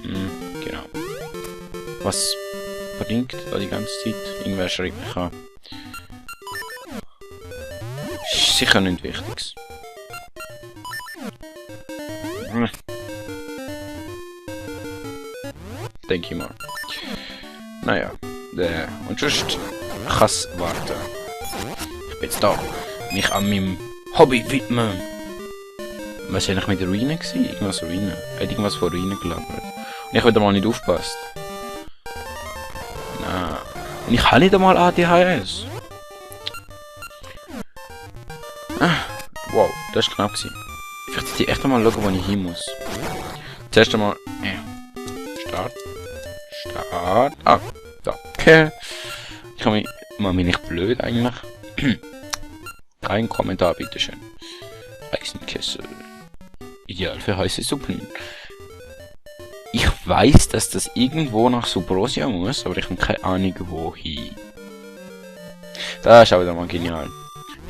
Genau. Was bringt da die ganze Zeit? Irgendwer schreibt mich an. Ist sicher nicht Wichtiges. Denke ich mal. Naja. Und sonst kann es warten. Ich bin jetzt da. Mich an meinem Hobby widmen. Was war eigentlich mit der Ruine gewesen? Irgendwas Ruine. Hat irgendwas von Ruine gelabert. Und ich habe wieder mal nicht aufgepasst. Nein. Und ich habe nicht einmal ADHS. Wow, das war knapp gewesen. Ich werde jetzt echt mal schauen, wo ich hin muss. Zuerst einmal. Start. Ah, da. Ich kann mich. Mach mich nicht blöd eigentlich. Kein Kommentar, bitteschön. Eisenkessel. Ideal für heiße Suppen. Ich weiß, dass das irgendwo nach Subrosia muss, aber ich habe keine Ahnung wohin. Das ist auch wieder mal genial.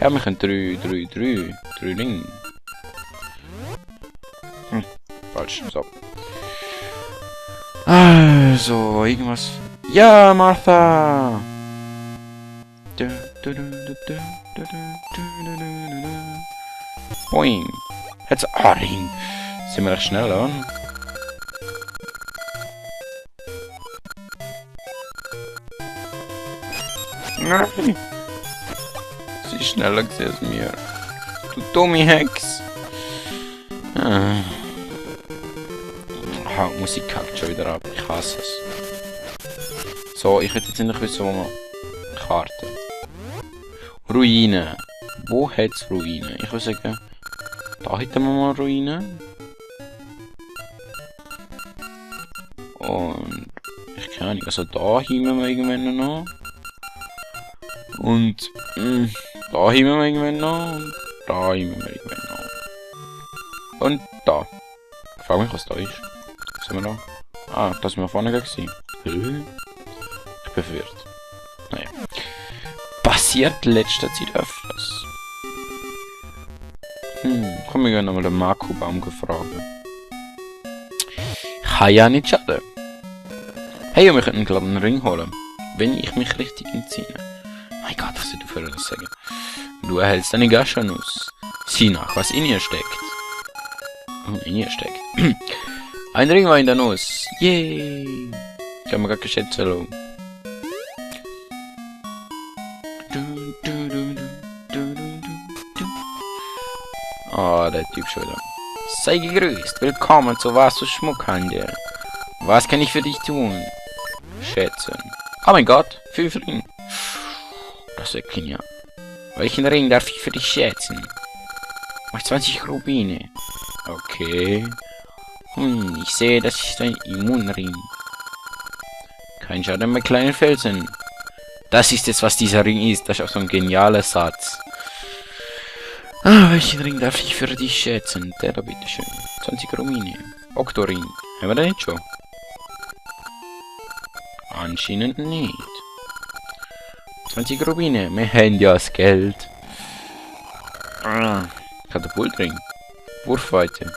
Ja, wir können 3 Ringe. Falsch, so. Also, irgendwas. Ja, Martha! Boing! Jetzt Ring! Sind wir recht schnell an? Nein! Sie ist schneller gewesen als mir. Du dumme Hex! Musik kackt schon wieder ab. Ich hasse es. So, ich hätte jetzt nicht wissen, wo man... Karte. Ruine. Wo hat's Ruine? Ich würde sagen... Da hätten wir mal Ruine. Und... Ich keine Ahnung. Also da haben wir irgendwann noch. Und... da haben wir irgendwann noch. Und da haben wir irgendwann noch. Und da. Ich frage mich, was da ist. Was haben wir da? Ah, das sind wir vorne gewesen. Ich bin verwirrt. Naja. Passiert letzter Zeit öfters. Komm, wir gehen nochmal den Marco-Baum gefragt. Kann ja nicht schaden. Hey, wir könnten gerade einen Ring holen. Wenn ich mich richtig entziehe. Mein Gott, was soll du für das sagen? Du erhältst eine Gaschanus. Sieh nach, was in ihr steckt. Oh, in ihr steckt. Ein Ring war in der Nuss. Yay! Ich habe mir gerade geschätzt, hallo. Oh, der Typ schon wieder. Sei gegrüßt. Willkommen zu Was für Schmuckhandel. Was kann ich für dich tun? Schätzen. Oh mein Gott, 5 Ringe. Das ist ja. Welchen Ring darf ich für dich schätzen? Mach 20 Rubine. Okay. Ich sehe, das ist ein Immunring. Kein Schaden bei kleinen Felsen. Das ist es, was dieser Ring ist. Das ist auch so ein genialer Satz. Welchen Ring darf ich für dich schätzen? Der da, bitteschön. 20 Rubine. Oktoring. Haben wir da nicht schon? Anscheinend nicht. 20 Rubine. Wir haben ja das Geld. Katapultring. Wurfweite.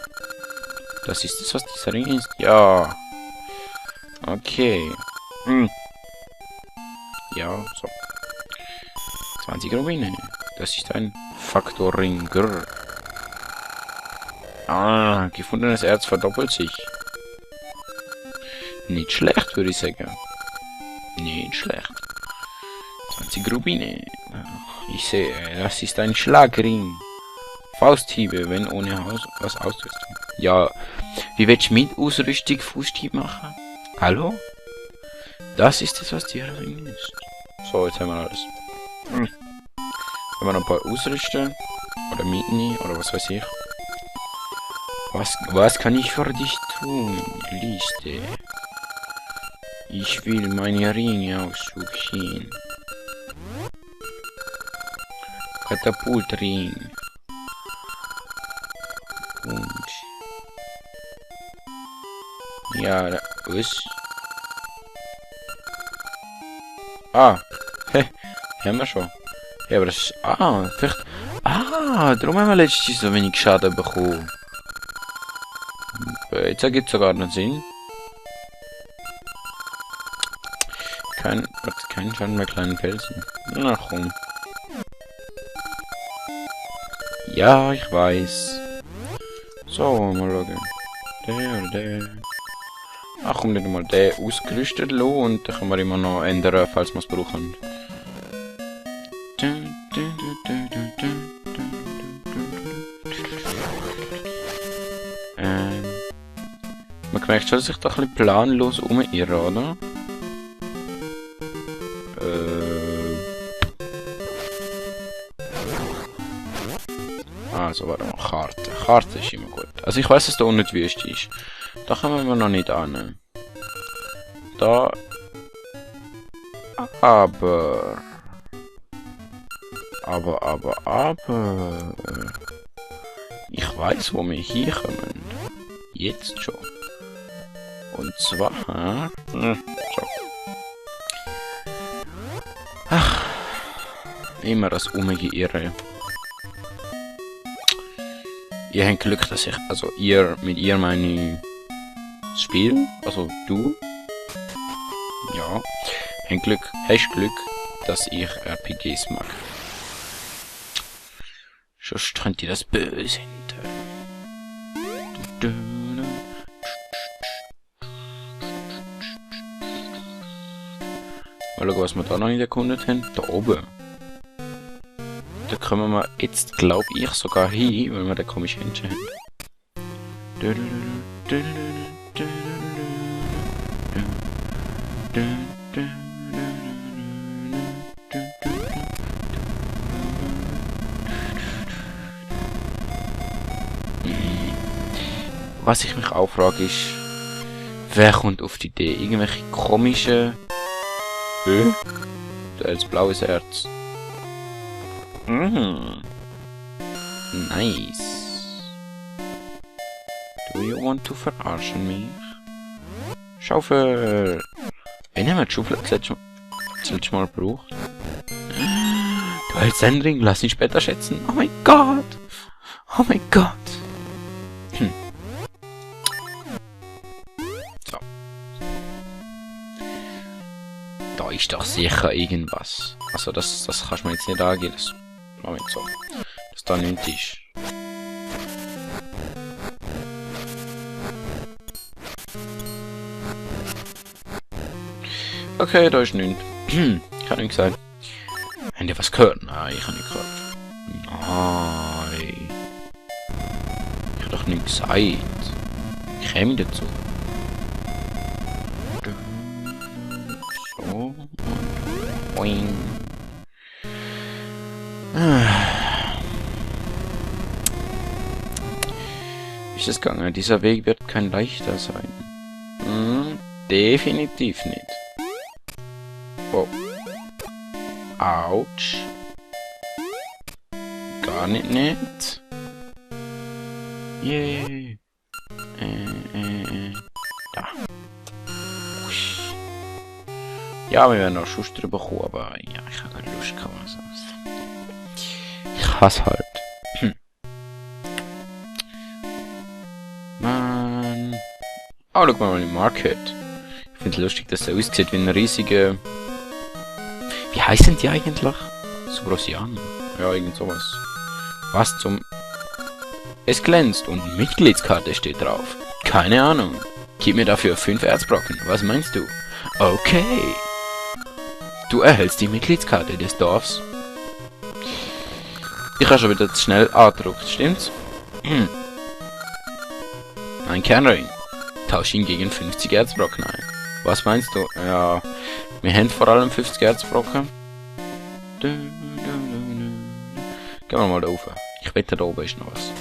Das ist es, was dieser Ring ist? Ja. Okay. Ja, so. 20 Rubine. Das ist ein Faktorring. Gefundenes Erz verdoppelt sich. Nicht schlecht, würde ich sagen. Nicht schlecht. 20 Rubine. Ich sehe, das ist ein Schlagring. Fausthiebe, wenn ohne was Ausrüstung. Ja, wie willst du mit Ausrüstung Fausthiebe machen? Hallo? Das ist es, was die Ring ist. So, jetzt haben wir alles. Wenn wir noch ein paar ausrüsten oder mitnehmen oder was weiß ich. Was kann ich für dich tun? Liste. Ich will meine Ringe aussuchen. Katapultring. Und... Ja, was? Haben wir schon. Ja, aber das ist... vielleicht... darum haben wir letztens so wenig Schaden bekommen. Jetzt ergibt es sogar noch Sinn. keinen Schaden bei kleinen Felsen. Na komm. Ja, ich weiß. So, mal schauen. Der oder der. Ach komm, nicht mal der ausgerüstet lassen und dann können wir immer noch ändern, falls wir es brauchen. Man merkt schon, dass ich da ein bisschen planlos umirre, oder? Also, warte mal, Karte. Karte ist immer gut. Also ich weiß, dass da unten die Wüste ist. Da kommen wir noch nicht an. Da... Aber... Ich weiß, wo wir hinkommen. Jetzt schon. Und zwar... so. Ach. Immer das Umgeirre. Ihr habt Glück, dass ich... Also mit ihr meine... Spiel, also du. Ja. Hast Glück, dass ich RPGs mag. Sonst könnte das böse hinter. Mal schauen, was wir da noch nicht erkundet haben. Da oben. Da kommen wir jetzt, glaube ich, sogar hin, weil wir da komische Händchen haben. Was ich mich auch frage ist, wer kommt auf die Idee? Irgendwelche komische... Da ist blaues Herz. Nice. Do you want to verarschen mich? Schaufel! Wen haben wir die Schaufel das letzte Mal gebraucht? Du hältst den Ring, lass ihn später schätzen. Oh mein Gott! Oh mein Gott! So. Da ist doch sicher irgendwas. Also das kannst du mir jetzt nicht angehen. Das Moment so. Dass da nichts ist. Okay, da ist nichts. Ich habe nichts gesagt. Habt ihr was gehört? Nein, ich habe nichts gehört. Nein. Ich habe doch nichts gesagt. Ich käme dazu. So. Boing. Wie ist es gegangen? Dieser Weg wird kein leichter sein. Definitiv nicht. Oh. Autsch. Gar nicht nett. Yay. Da. Ja, wir werden noch Schuss drüber kommen, aber ja, ich habe keine Lust gehabt. Ich hasse halt. Mann. Oh, schau mal in den Market. Ich finde es lustig, dass er aussieht wie ein riesiger... Wie heißen die eigentlich? Subrosianer. Ja, irgend sowas. Was zum... Es glänzt und Mitgliedskarte steht drauf. Keine Ahnung. Gib mir dafür 5 Erzbrocken. Was meinst du? Okay. Du erhältst die Mitgliedskarte des Dorfs. Ich habe schon wieder zu schnell angedruckt, stimmt's? Ein Kernring. Tausch ihn gegen 50 Erzbrocken ein. Was meinst du? Ja, wir haben vor allem 50 Erzbrocken. Gehen wir mal da rauf. Ich wette, da oben ist noch was.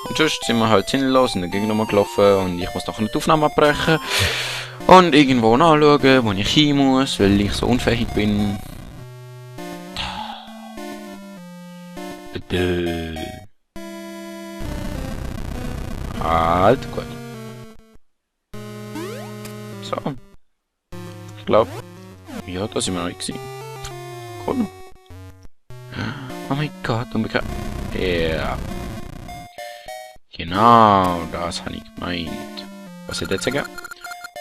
Und sonst sind wir halt sinnlos in der Gegend nochmal gelaufen und ich muss noch eine Aufnahme abbrechen. Und irgendwo nachschauen, wo ich hin muss, weil ich so unfähig bin. Halt, gut. So. Ich glaube, ja, da sind wir noch nicht gewesen. Cool. Oh mein Gott, unbekannt. Ja. Genau, das habe ich gemeint. Was hat jetzt gesagt?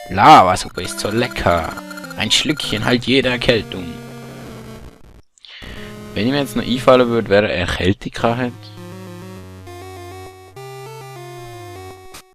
Lavasuppe ist so lecker. Ein Schlückchen halt jede Erkältung. Wenn ich mir jetzt noch einfallen würde, wäre Erkältigkeit.